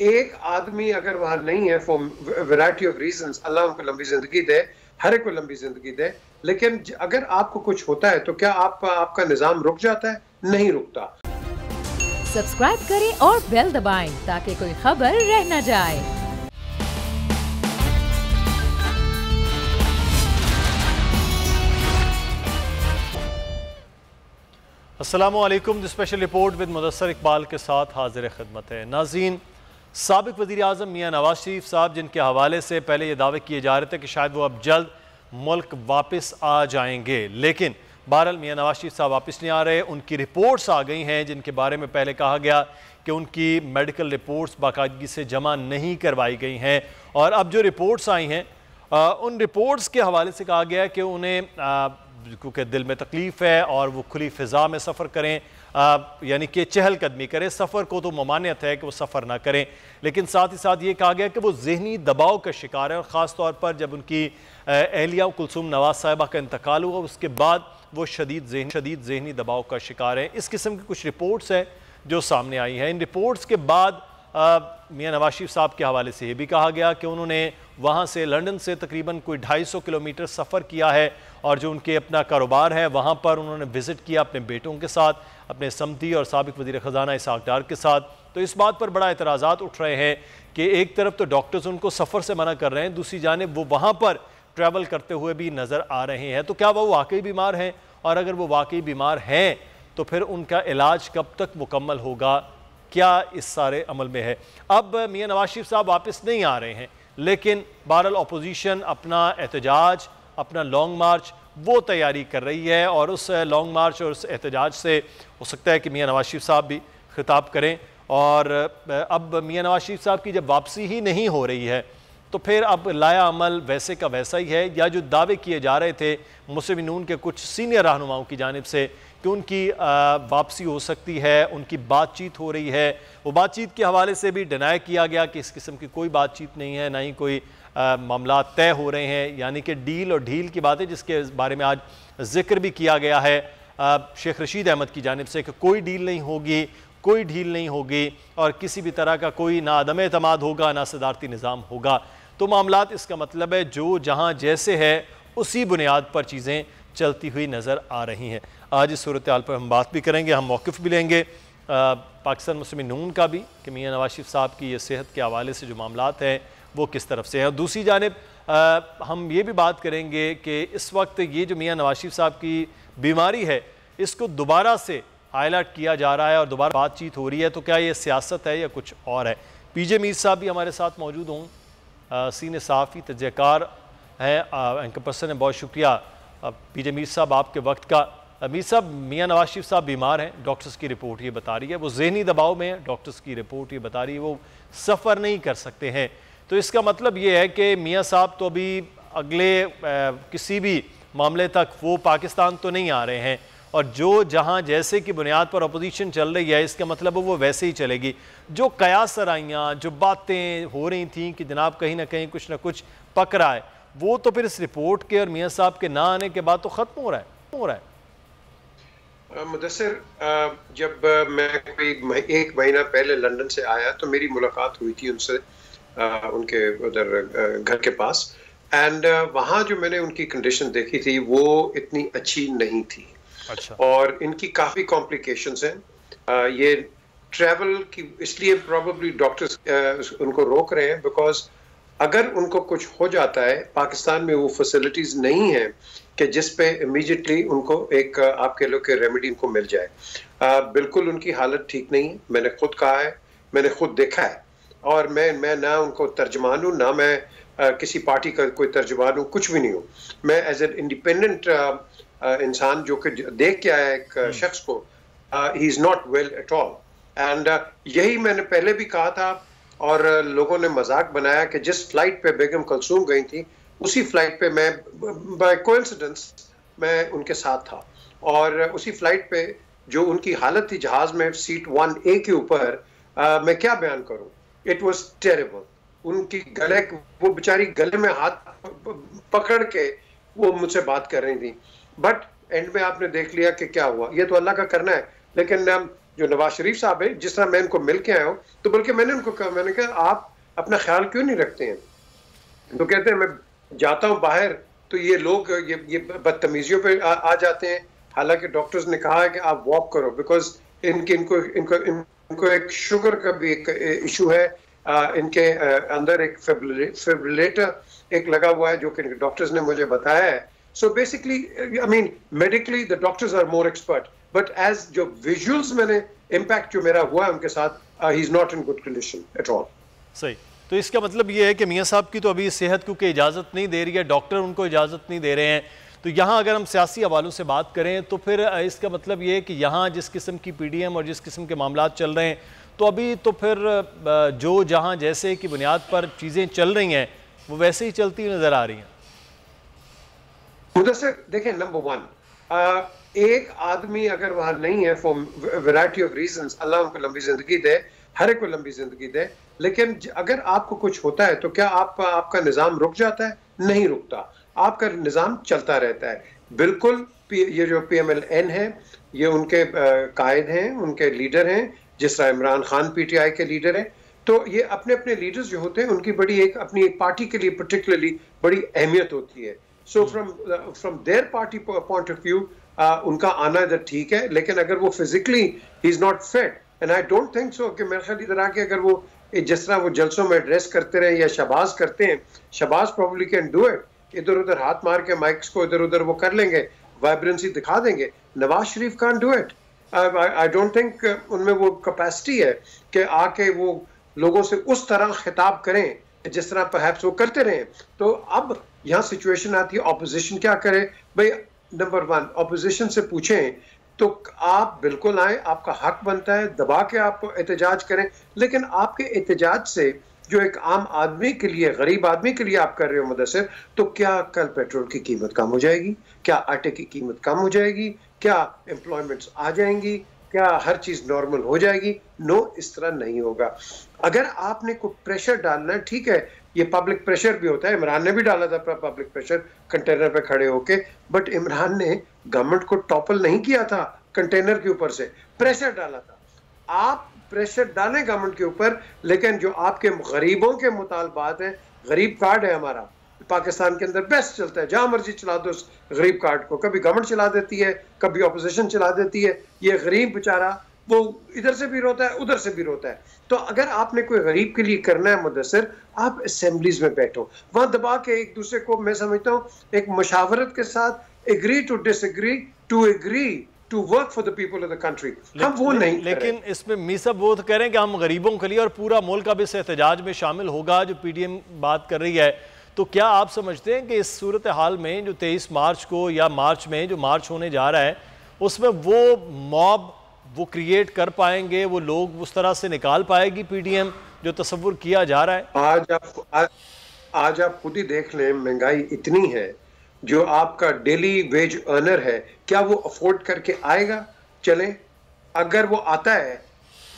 एक आदमी अगर वहां नहीं है फॉर वैरायटी ऑफ रीजंस, अल्लाह उनको लंबी जिंदगी दे, हर एक को लंबी जिंदगी दे, लेकिन अगर आपको कुछ होता है तो क्या आपका निजाम रुक जाता है? नहीं रुकता। सब्सक्राइब करें और बेल दबाएं ताकि कोई खबर रह न जाए। अस्सलामुअलैकुम। The special report with Mudassar Iqbal के साथ हाजिर खिदमत है। नाज़रीन, साबिक वज़ीर आज़म मियाँ नवाज शरीफ साहब, जिनके हवाले से पहले ये दावे किए जा रहे थे कि शायद वो अब जल्द मुल्क वापस आ जाएंगे, लेकिन बहरहाल मियाँ नवाज शरीफ साहब वापस नहीं आ रहे। उनकी रिपोर्ट्स आ गई हैं जिनके बारे में पहले कहा गया कि उनकी मेडिकल रिपोर्ट्स बाकायदगी से जमा नहीं करवाई गई हैं, और अब जो रिपोर्ट्स आई हैं उन रिपोर्ट्स के हवाले से कहा गया है कि उन्हें क्योंकि दिल में तकलीफ़ है और वो खुली फ़िज़ा में सफ़र करें, यानी कि चहलकदमी करें। सफ़र को तो ममानियत है कि वो सफ़र ना करें, लेकिन साथ ही साथ ये कहा गया कि वो ज़हनी दबाव का शिकार है, और ख़ास तौर पर जब उनकी अहलिया कुलसूम नवाज साहिबा का इंतकाल हुआ उसके बाद वो शदीद ज़हनी दबाव का शिकार है। इस किस्म की कुछ रिपोर्ट्स हैं जो सामने आई हैं। इन रिपोर्ट्स के बाद मियाँ नवाज शरीफ साहब के हवाले से ये भी कहा गया कि उन्होंने वहाँ से लंदन से तकरीबन कोई 250 किलोमीटर सफ़र किया है, और जो उनके अपना कारोबार है वहाँ पर उन्होंने विज़िट किया अपने बेटों के साथ, अपने समती और साबिक वज़ीर ख़जाना इसहाक़ डार के साथ। तो इस बात पर बड़ा एतराज़ात उठ रहे हैं कि एक तरफ तो डॉक्टर्स उनको सफ़र से मना कर रहे हैं, दूसरी जानिब वो वहाँ पर ट्रैवल करते हुए भी नज़र आ रहे हैं। तो क्या वो वाकई बीमार हैं? और अगर वो वाकई बीमार हैं तो फिर उनका इलाज कब तक मुकम्मल होगा? क्या इस सारे अमल में है? अब मियाँ नवाज शरीफ साहब वापस नहीं आ रहे हैं, लेकिन बहरहाल अपोजिशन अपना एहतजाज, अपना लॉन्ग मार्च वो तैयारी कर रही है, और उस लॉन्ग मार्च और उस एहतजाज से हो सकता है कि मियाँ नवाज शरीफ साहब भी खिताब करें। और अब मियाँ नवाज शरीफ साहब की जब वापसी ही नहीं हो रही है तो फिर अब लाया अमल वैसे का वैसा ही है, या जो दावे किए जा रहे थे मुस्लिम नून के कुछ सीनियर रहनुमाओं की जानिब से कि उनकी वापसी हो सकती है, उनकी बातचीत हो रही है, वो बातचीत के हवाले से भी डिनाई किया गया कि इस किस्म की कोई बातचीत नहीं है, ना ही कोई मामला तय हो रहे हैं, यानी कि डील और ढील की बातें जिसके बारे में आज जिक्र भी किया गया है शेख रशीद अहमद की जानिब से कि कोई डील नहीं होगी, कोई ढील नहीं होगी, और किसी भी तरह का कोई ना अदम एतमाद होगा ना सदारती निज़ाम होगा। तो मामलात, इसका मतलब है जो जहाँ जैसे है उसी बुनियाद पर चीज़ें चलती हुई नज़र आ रही हैं। आज इस सूरत हाल पर हम बात भी करेंगे, हम मौक़िफ़ भी लेंगे पाकिस्तान मुस्लिम नून का भी कि मियाँ नवाज शरीफ साहब की ये सेहत के हवाले से जो मामलात हैं वो किस तरफ से हैं। दूसरी जानिब हम ये भी बात करेंगे कि इस वक्त ये जो मियाँ नवाज शरीफ साहब की बीमारी है इसको दोबारा से हाईलाइट किया जा रहा है और दोबारा बातचीत हो रही है, तो क्या ये सियासत है या कुछ और है? पीजे मीर साहब भी हमारे साथ मौजूद हों, सीनियर सहाफ़ी तजज़ियाकार हैं, एंकर पर्सन है। बहुत शुक्रिया पीजे मीर साहब आपके वक्त का। मीर साहब, मियाँ नवाज शरीफ साहब बीमार हैं, डॉक्टर्स की रिपोर्ट ये बता रही है, वो ज़हनी दबाव में है, डॉक्टर्स की रिपोर्ट ये बता रही है वो सफ़र नहीं कर सकते हैं। तो इसका मतलब ये है कि मियाँ साहब तो अभी अगले किसी भी मामले तक वो पाकिस्तान तो नहीं आ रहे हैं, और जो जहाँ जैसे की बुनियाद पर अपोजिशन चल रही है इसका मतलब वो वैसे ही चलेगी। जो कयास सराइयाँ, जो बातें हो रही थी कि जनाब कहीं ना कहीं कुछ ना कुछ पक रहा है, वो तो फिर इस रिपोर्ट के और मियाँ साहब के ना आने के बाद तो ख़त्म हो रहा है। मुदस्सिर, जब मैं कोई 1 महीना पहले लंदन से आया तो मेरी मुलाकात हुई थी उनसे, उनके उधर घर के पास, एंड वहाँ जो मैंने उनकी कंडीशन देखी थी वो इतनी अच्छी नहीं थी। अच्छा। और इनकी काफ़ी कॉम्प्लिकेशंस हैं। ये ट्रैवल की इसलिए प्रॉब्ली डॉक्टर्स उनको रोक रहे हैं बिकॉज अगर उनको कुछ हो जाता है पाकिस्तान में वो फैसिलिटीज़ नहीं हैं कि जिस पे इमीडिएटली उनको एक आप कह लो कि रेमेडी उनको मिल जाए। बिल्कुल उनकी हालत ठीक नहीं है, मैंने खुद कहा है, मैंने खुद देखा है, और मैं ना उनको तर्जमान हूँ, ना मैं किसी पार्टी का कोई तर्जमान हूँ, कुछ भी नहीं हूँ। मैं एज एन इंडिपेंडेंट इंसान जो कि देख के आया एक शख्स को, he is not well at all, and यही मैंने पहले भी कहा था, और लोगों ने मजाक बनाया कि जिस फ्लाइट पे बेगम कलसूम गई थी उसी फ्लाइट पे मैं बाय कोइंसिडेंस मैं उनके साथ था, और उसी फ्लाइट पे जो उनकी हालत थी जहाज में सीट 1A के ऊपर, मैं क्या बयान करूं, इट वाज टेरेबल। उनकी गले, वो बेचारी गले में हाथ पकड़ के वो मुझसे बात कर रही थी, बट एंड में आपने देख लिया कि क्या हुआ। ये तो अल्लाह का करना है, लेकिन जो नवाज शरीफ साहब है, जिस तरह मैं इनको मिल के आया हूँ, तो बल्कि मैंने उनको कहा, मैंने कहा आप अपना ख्याल क्यों नहीं रखते हैं? तो कहते हैं मैं जाता हूँ बाहर तो ये लोग ये बदतमीजियों पे आ जाते हैं, हालांकि डॉक्टर्स ने कहा है कि आप वॉक करो, बिकॉज इनको एक शुगर का भी एक इशू है, इनके अंदर एक फिब्रिलेटर एक लगा हुआ है जो कि डॉक्टर्स ने मुझे बताया है। So basically I mean medically the doctors are more expert, but as जो विजुअल्स मैंने इम्पैक्ट जो मेरा हुआ है उनके साथ, he is not in good condition at all. सही, तो इसका मतलब ये है कि मियाँ साहब की तो अभी सेहत क्योंकि इजाज़त नहीं दे रही है, डॉक्टर उनको इजाज़त नहीं दे रहे हैं, तो यहाँ अगर हम सियासी हवालों से बात करें तो फिर इसका मतलब ये है कि यहाँ जिस किस्म की PDM और जिस किस्म के मामला चल रहे हैं, तो अभी तो फिर जो जहाँ जैसे की बुनियाद पर चीज़ें चल रही हैं वो वैसे ही चलती नज़र आ रही हैं। मुदस्सिर देखें, नंबर वन, एक आदमी अगर वहाँ नहीं है फॉर वैरायटी ऑफ रीजंस, अल्लाह उनको लंबी जिंदगी दे, हर एक को लंबी जिंदगी दे, लेकिन अगर आपको कुछ होता है तो क्या आपका निज़ाम रुक जाता है? नहीं रुकता, आपका निज़ाम चलता रहता है। बिल्कुल ये जो PMLN है, ये उनके कायद हैं, उनके लीडर हैं, जिस तरह इमरान खान PTI के लीडर हैं, तो ये अपने अपने लीडर्स जो होते हैं उनकी बड़ी एक अपनी एक पार्टी के लिए पर्टिकुलरली बड़ी अहमियत होती है। So from there party point of view उनका आना इधर ठीक है, लेकिन अगर वो physically he is not fit, and I don't think सो कि मेरे ख्याल इधर आके अगर वो जिस तरह वो जलसों में एड्रेस करते रहे या शबाज करते हैं, Shahbaz probably can do it, इधर उधर हाथ मार के माइक्स को इधर उधर वो कर लेंगे, वाइब्रेंसी दिखा देंगे। Nawaz Sharif can't do it. I don't think उनमें वो कैपेसिटी है कि आके वो लोगों से उस तरह खिताब करें जिस तरह परहैप्स वो करते रहे। तो अब यहाँ सिचुएशन आती है, ऑपोजिशन क्या करे भाई? नंबर वन, ऑपोजिशन से पूछें तो आप बिल्कुल आए, आपका हक बनता है, दबा के आप एहतजाज करें, लेकिन आपके एहतजाज से जो एक आम आदमी के लिए, गरीब आदमी के लिए आप कर रहे हो मुदस्सिर, तो क्या कल पेट्रोल की कीमत कम हो जाएगी? क्या आटे की कीमत कम हो जाएगी? क्या एम्प्लॉयमेंट्स आ जाएंगी? क्या हर चीज नॉर्मल हो जाएगी? नो, इस तरह नहीं होगा। अगर आपने कोई प्रेशर डालना है, ठीक है, ये पब्लिक प्रेशर भी होता है, इमरान ने भी डाला था पब्लिक प्रेशर कंटेनर पे खड़े होके, बट इमरान ने गवर्नमेंट को टॉपल नहीं किया था कंटेनर के ऊपर से, प्रेशर डाला था। आप प्रेशर डालें गवर्नमेंट के ऊपर, लेकिन जो आपके गरीबों के मुतालबात हैं, गरीब कार्ड है हमारा पाकिस्तान के अंदर, बेस्ट चलता है, जहां मर्जी चला दो उस गरीब कार्ड को, कभी गवर्नमेंट चला देती है, कभी ऑपोजिशन चला देती है, ये गरीब बेचारा वो इधर से भी रोता है, उधर से भी रोता है। तो अगर आपने कोई गरीब के लिए करना है मुदस्सिर, आप असेंबलीज में बैठो, वहां दबा के एक दूसरे को, मैं समझता हूँ एक मशावरत के साथ, agree to disagree to agree to work for the people of the country, हम वो नहीं। लेकिन इसमें मीसा वो तो कह रहे हैं कि हम गरीबों के लिए, और पूरा मुल्क अब इस एहतजाज में शामिल होगा जो PDM बात कर रही है, तो क्या आप समझते हैं कि इस सूरत हाल में जो 23 मार्च को या मार्च में जो मार्च होने जा रहा है उसमें वो मॉब वो क्रिएट कर पाएंगे, वो लोग उस तरह से निकाल पाएगी PDM जो तस्वुर किया जा रहा है? आज आप खुद ही देख लें, महंगाई इतनी है, जो आपका डेली वेज अर्नर है, क्या वो अफोर्ड करके आएगा? चलें, अगर वो आता है,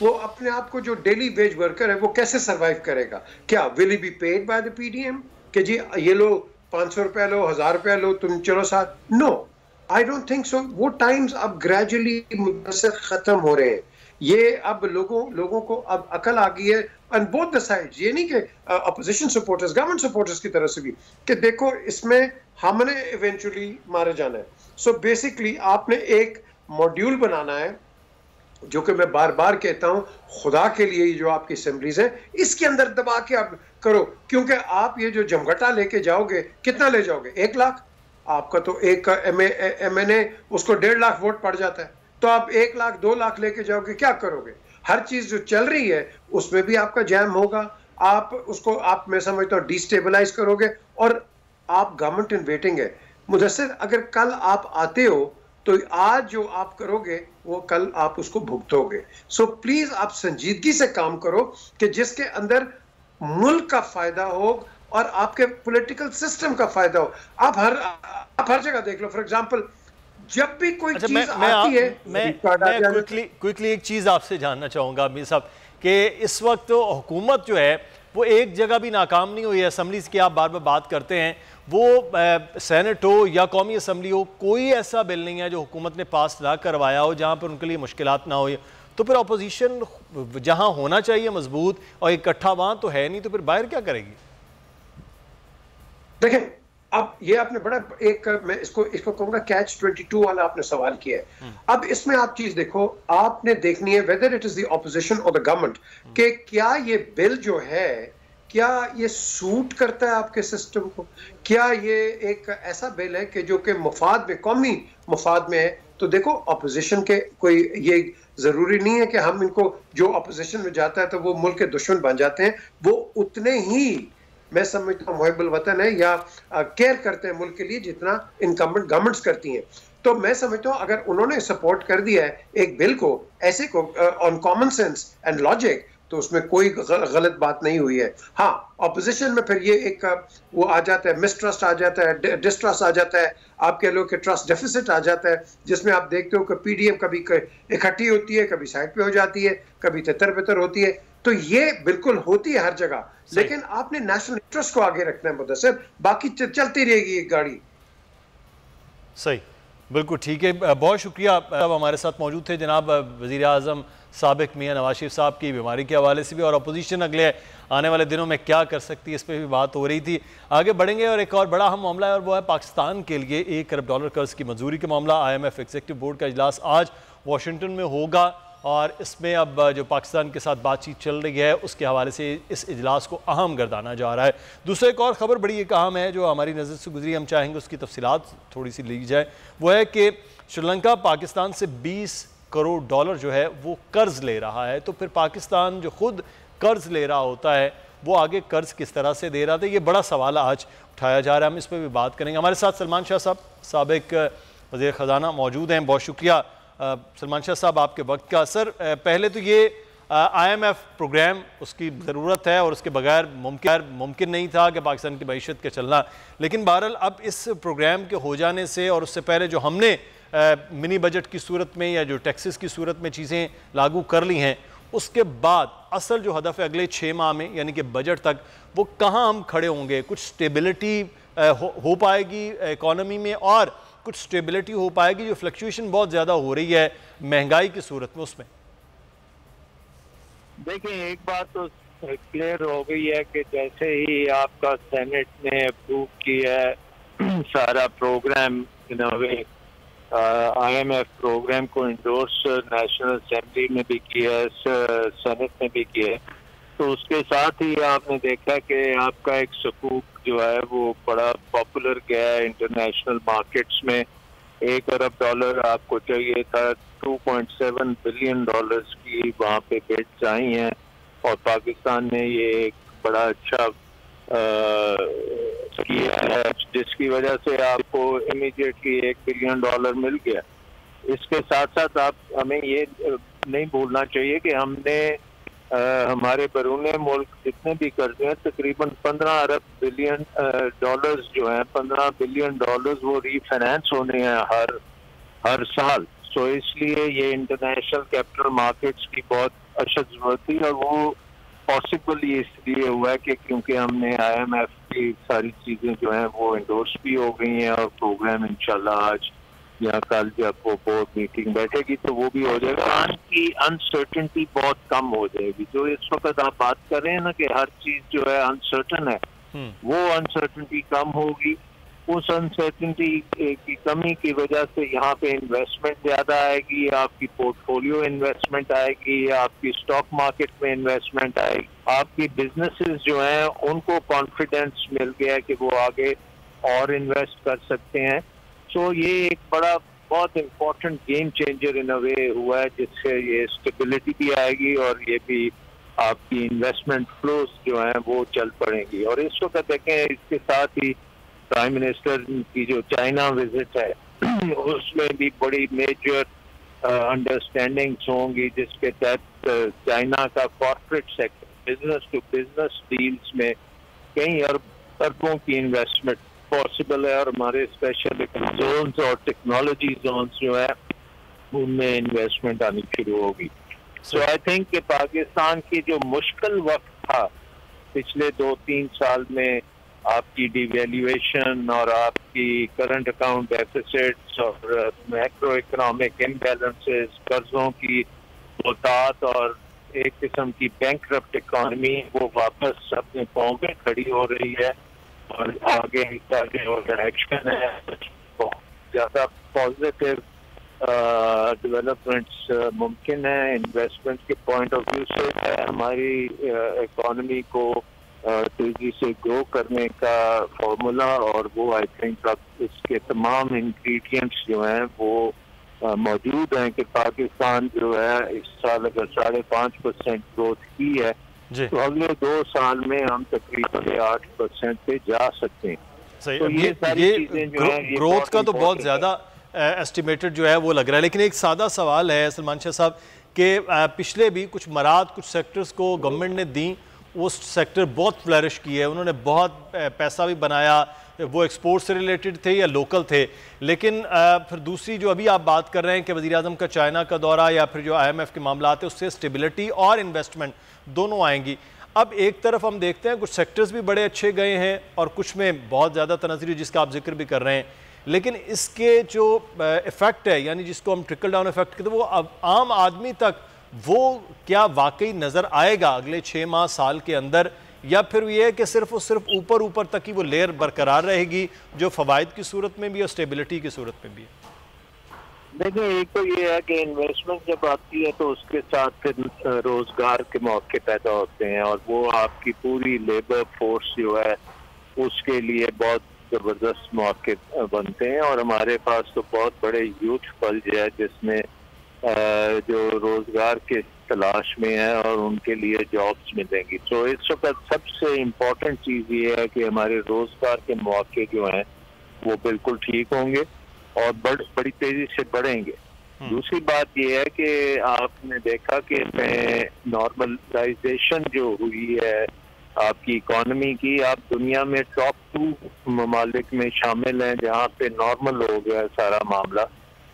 वो अपने आप को, जो डेली वेज वर्कर है, वो कैसे सरवाइव करेगा? क्या will he be paid by the PDM कि जी ये लो 500 रुपया लो, 1000 रुपया लो, तुम चलो साथ? No, I don't think so. वो टाइम्स अब ग्रेजुअली खत्म हो रहे हैं। ये अब लोगों को अब अकल आ गई है, ऑन बोथ द साइड्स, ये नहीं कि अपोजिशन सपोर्टर्स, गवर्नमेंट सपोर्टर्स की तरफ से भी, कि देखो इसमें हमने इवेंचुअली मारे जाना है। सो बेसिकली आपने एक मॉड्यूल बनाना है, जो कि मैं बार बार कहता हूं, खुदा के लिए जो आपकी असेंबलीज है, इसके अंदर दबा के आप करो, क्योंकि आप ये जो जमघटा लेके जाओगे, कितना ले जाओगे? 1 लाख? आपका तो एक MNA उसको 1.5 लाख वोट पड़ जाता है, तो आप 1 लाख 2 लाख लेके जाओगे, क्या करोगे? हर चीज जो चल रही है उसमें भी आपका जैम होगा, आप उसको, आप मैं समझता हूँ, डिस्टेबलाइज करोगे, और आप गवर्नमेंट इन वेटिंग है। मुदस्सिर, अगर कल आप आते हो तो आज जो आप करोगे वो कल आप उसको भुगतोगे। सो प्लीज आप संजीदगी से काम करो कि जिसके अंदर मुल्क का फायदा हो और आपके पॉलिटिकल सिस्टम का फायदा हो। आप हर जगह देख लो, फॉर एग्जांपल, जब भी कोई चीज आती है, मैं क्विकली एक चीज आपसे जानना चाहूंगा अमीर साहब, कि इस वक्त हुकूमत जो है वो एक जगह भी नाकाम नहीं हुई है। असम्बलीज की आप बार बार बात करते हैं, वो सेनेट हो या कौमी असम्बली हो, कोई ऐसा बिल नहीं है जो हुकूमत ने पास ना करवाया हो जहाँ पर उनके लिए मुश्किलात ना हो। तो फिर अपोजिशन जहां होना चाहिए मजबूत और इकट्ठा वहां तो है नहीं, तो फिर बाहर क्या करेगी? देखें, अब ये आपने बड़ा एक, मैं इसको कहूंगा कैच 22 वाला आपने सवाल किया है। अब इसमें आप चीज देखो, आपने देखनी है whether it is the opposition और द गवर्नमेंट, कि क्या ये बिल जो है क्या ये सूट करता है आपके सिस्टम को, क्या ये एक ऐसा बिल है कि जो कि मुफाद में, कौमी मुफाद में है। तो देखो, अपोजिशन के कोई ये जरूरी नहीं है कि हम इनको, जो अपोजिशन में जाता है तो वो मुल्क के दुश्मन बन जाते हैं। वो उतने ही, मैं समझता हूँ, मुहिब्बुल वतन है या केयर करते हैं मुल्क के लिए जितना इनकम्बेंट गवर्नमेंट्स करती हैं। तो मैं समझता हूँ अगर उन्होंने सपोर्ट कर दिया है एक बिल को ऐसे को on common sense and logic, तो उसमें कोई गलत बात नहीं हुई है। हाँ, ऑपोजिशन में फिर ये एक वो आ जाता है, मिसट्रस्ट आ जाता है, डिस्ट्रस्ट आ जाता है, आप कह लो कि ट्रस्ट डेफिसिट आ जाता है, जिसमें आप देखते हो कि पीडीएम कभी इकट्ठी होती है, कभी साइड पे हो जाती है, कभी तितर बितर होती है। तो ये बिल्कुल होती है हर जगह, लेकिन आपने नेशनल इंटरेस्ट को आगे रखना है मुदस्सिर, बाकी चलती रहेगी एक गाड़ी। सही, बिल्कुल ठीक है। बहुत शुक्रिया। अब हमारे साथ मौजूद थे जनाब वज़ीर आज़म साबिक मियां नवाज शरीफ साहब की बीमारी के हवाले से भी, और अपोजिशन अगले आने वाले दिनों में क्या कर सकती है इस पर भी बात हो रही थी। आगे बढ़ेंगे और एक और बड़ा अहम मामला है, और वो है पाकिस्तान के लिए $1 खरब कर्ज की मंजूरी का मामला। IMF एग्जीक्यूटिव बोर्ड का इजलास आज वाशिंगटन में होगा, और इसमें अब जो पाकिस्तान के साथ बातचीत चल रही है उसके हवाले से इस इजलास को अहम गर्दाना जा रहा है। दूसरा एक और ख़बर बड़ी एक अहम है जो हमारी नज़र से गुजरी, हम चाहेंगे उसकी तफसीलात थोड़ी सी ली जाए। वो है कि श्रीलंका पाकिस्तान से $20 करोड़ जो है वो कर्ज ले रहा है। तो फिर पाकिस्तान जो खुद कर्ज ले रहा होता है वो आगे कर्ज किस तरह से दे रहा था, ये बड़ा सवाल आज उठाया जा रहा है। हम इस पर भी बात करेंगे। हमारे साथ सलमान शाह साहब, साबिक वज़ीर ख़जाना, मौजूद हैं। बहुत शुक्रिया सलमान शाह साहब आपके वक्त का। सर, पहले तो ये IMF प्रोग्राम, उसकी ज़रूरत है और उसके बगैर मुमकिन नहीं था कि पाकिस्तान की मईशत के चलना, लेकिन बहरहाल अब इस प्रोग्राम के हो जाने से और उससे पहले जो हमने मिनी बजट की सूरत में या जो टैक्सेस की सूरत में चीज़ें लागू कर ली हैं, उसके बाद असल जो हदफ है अगले 6 माह में यानी कि बजट तक, वो कहाँ हम खड़े होंगे? कुछ स्टेबिलिटी हो पाएगी इकॉनमी में, और कुछ स्टेबिलिटी हो पाएगी जो फ्लक्चुएशन बहुत ज़्यादा हो रही है महंगाई की सूरत में उसमें? देखिए, एक बात तो क्लियर हो गई है कि जैसे ही आपका सेनेट ने अप्रूव किया है सारा प्रोग्राम, IMF प्रोग्राम को इंडोर्स नेशनल असेंबली ने भी किया है, सेनेट ने भी किया है, तो उसके साथ ही आपने देखा कि आपका एक सकूक जो है वो बड़ा पॉपुलर गया है इंटरनेशनल मार्केट्स में। $1 अरब आपको चाहिए था, $2.7 बिलियन की वहाँ पे बिड्स आई हैं, और पाकिस्तान ने ये एक बड़ा अच्छा किया है, जिसकी वजह से आपको इमीडिएटली $1 बिलियन मिल गया। इसके साथ साथ आप हमें ये नहीं भूलना चाहिए कि हमने हमारे बैरून मुल्क जितने भी कर्जे हैं तकरीबन $15 बिलियन जो हैं, $15 बिलियन वो रीफाइनेंस होने हैं हर साल। तो इसलिए ये इंटरनेशनल कैपिटल मार्केट्स की बहुत अशद जरूरत थी, और वो पॉसिबल इसलिए हुआ है कि क्योंकि हमने IMF की सारी चीजें जो हैं वो इंडोर्स भी हो गई हैं, और प्रोग्राम इंशाल्लाह आज या कल जब वो बोर्ड मीटिंग बैठेगी तो वो भी हो जाएगा। आज की अनसर्टेनिटी बहुत कम हो जाएगी। जो इस वक्त आप बात कर रहे हैं ना कि हर चीज जो है अनसर्टन है, वो अनसर्टेनिटी कम होगी। उस अनसर्टेनिटी की कमी की वजह से यहाँ पे इन्वेस्टमेंट ज्यादा आएगी, आपकी पोर्टफोलियो इन्वेस्टमेंट आएगी, आपकी स्टॉक मार्केट में इन्वेस्टमेंट आएगी, आपकी बिजनेसेस जो हैं उनको कॉन्फिडेंस मिल गया कि वो आगे और इन्वेस्ट कर सकते हैं। तो ये एक बड़ा बहुत इम्पोर्टेंट गेम चेंजर इन अ वे हुआ है, जिससे ये स्टेबिलिटी भी आएगी और ये भी आपकी इन्वेस्टमेंट फ्लोस जो हैं वो चल पड़ेंगी। और इस वक्त देखें, इसके साथ ही प्राइम मिनिस्टर की जो चाइना विजिट है उसमें भी बड़ी मेजर अंडरस्टैंडिंग्स होंगी, जिसके तहत चाइना का corporate sector, business to business deals में कई अरबों की इन्वेस्टमेंट पॉसिबल है, और हमारे स्पेशल जोन्स और टेक्नोलॉजी जोन्स जो है उनमें इन्वेस्टमेंट आनी शुरू होगी। सो आई थिंक कि पाकिस्तान की जो मुश्किल वक्त था पिछले 2-3 साल में, आपकी डिवैल्यूएशन और आपकी करंट अकाउंट डेफिसिट्स और मैक्रो इकोनॉमिक इम्बैलेंसेस, कर्जों की बोतात और एक किस्म की बैंकरप्ट इकॉनमी वो वापस अपने पाँव पे खड़ी हो रही है और आगे का जो डायरेक्शन है बहुत ज़्यादा पॉजिटिव डेवलपमेंट्स मुमकिन है। इन्वेस्टमेंट के पॉइंट ऑफ व्यू से हमारी इकॉनमी को तेजी से ग्रो करने का फॉर्मूला और वो आई थिंक अब इसके तमाम इंग्रेडिएंट्स जो हैं वो मौजूद हैं कि पाकिस्तान जो है इस साल अगर 5.5% ग्रोथ की है तो अगले 2 साल में हम तकरीबन 8% पे जा सकते हैं। सही। तो ये ग्रोथ का तो बहुत ज़्यादा एस्टिमेटेड जो है वो लग रहा है, लेकिन एक सादा सवाल है सलमान शाह साहब कि पिछले भी कुछ मराद कुछ सेक्टर्स को गवर्नमेंट ने दी, वो सेक्टर बहुत फ्लरिश किए है, उन्होंने बहुत पैसा भी बनाया, वो एक्सपोर्ट से रिलेटेड थे या लोकल थे। लेकिन फिर दूसरी जो अभी आप बात कर रहे हैं कि वज़ीर-ए-आज़म का चाइना का दौरा या फिर जो IMF के मामला है उससे स्टेबिलिटी और इन्वेस्टमेंट दोनों आएंगी। अब एक तरफ हम देखते हैं कुछ सेक्टर्स भी बड़े अच्छे गए हैं और कुछ में बहुत ज़्यादा तनाज़ुर जिसका आप जिक्र भी कर रहे हैं, लेकिन इसके जो इफ़ेक्ट है यानी जिसको हम ट्रिकल डाउन इफेक्ट कहते हैं वो अब आम आदमी तक वो क्या वाकई नज़र आएगा अगले 6 माह साल के अंदर, या फिर ये है कि सिर्फ ऊपर ऊपर तक ही वो लेयर बरकरार रहेगी जो फ़वाइद की सूरत में भी और स्टेबिलिटी की सूरत में भी है? देखिए, एक तो ये है कि इन्वेस्टमेंट जब आती है तो उसके साथ फिर रोजगार के मौके पैदा होते हैं और वो आपकी पूरी लेबर फोर्स जो है उसके लिए बहुत जबरदस्त मौके बनते हैं। और हमारे पास तो बहुत बड़े यूथ पल्ज है जिसमें जो रोजगार के तलाश में है और उनके लिए जॉब्स मिलेंगी। तो इस वक्त सबसे इम्पोर्टेंट चीज़ ये है कि हमारे रोजगार के मौके जो हैं वो बिल्कुल ठीक होंगे और बड़ी तेजी से बढ़ेंगे। दूसरी बात यह है कि आपने देखा कि नॉर्मलाइजेशन जो हुई है आपकी इकॉनमी की, आप दुनिया में टॉप 2 ममालिक में शामिल हैं जहाँ पे नॉर्मल हो गया सारा मामला।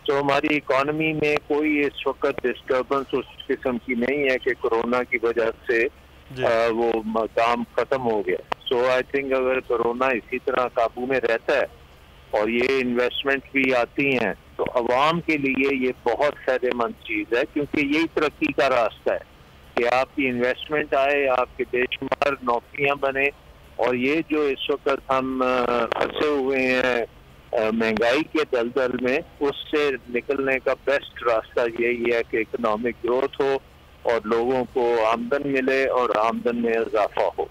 तो हमारी इकॉनमी में कोई इस वक्त डिस्टर्बेंस उस किस्म की नहीं है कि कोरोना की वजह से वो काम खत्म हो गया। सो आई थिंक अगर कोरोना इसी तरह काबू में रहता है और ये इन्वेस्टमेंट भी आती हैं तो अवाम के लिए ये बहुत फायदेमंद चीज़ है, क्योंकि यही तरक्की का रास्ता है कि आपकी इन्वेस्टमेंट आए, आपके बेशुमार नौकरियां बने। और ये जो इस वक्त हम फंसे हुए हैं महंगाई के दलदल में, उससे निकलने का बेस्ट रास्ता यही है कि इकोनॉमिक ग्रोथ हो और लोगों को आमदन मिले और आमदन में इजाफा हो।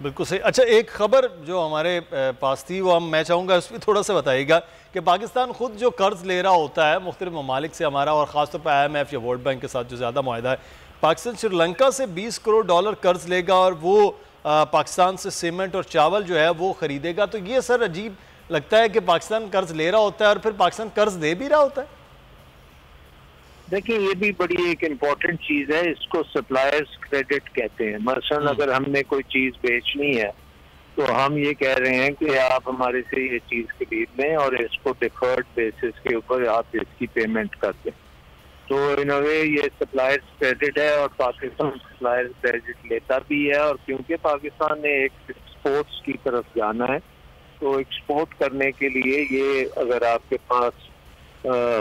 बिल्कुल सही। अच्छा, एक खबर जो हमारे पास थी वो मैं चाहूँगा उस पर थोड़ा सा बताइएगा कि पाकिस्तान खुद जो कर्ज ले रहा होता है मुख्तलिफ ममालिक से हमारा और ख़ासतौर पर IMF या वर्ल्ड बैंक के साथ जो ज़्यादा मुआहदा है, पाकिस्तान श्रीलंका से $20 करोड़ कर्ज लेगा और वो पाकिस्तान से सीमेंट और चावल जो है वो ख़रीदेगा। तो ये सर अजीब लगता है कि पाकिस्तान कर्ज ले रहा होता है और फिर पाकिस्तान कर्ज दे भी रहा होता है। देखिए, ये भी बड़ी एक इम्पोर्टेंट चीज़ है, इसको सप्लायर्स क्रेडिट कहते हैं। मसलन अगर हमने कोई चीज़ बेचनी है तो हम ये कह रहे हैं कि आप हमारे से ये चीज़ खरीद लें और इसको डिफर्ड बेसिस के ऊपर आप इसकी पेमेंट कर दें। तो इन अ वे ये सप्लायर्स क्रेडिट है और पाकिस्तान सप्लायर्स क्रेडिट लेता भी है। और क्योंकि पाकिस्तान ने एक एक्सपोर्ट्स की तरफ जाना है तो एक्सपोर्ट करने के लिए ये अगर आपके पास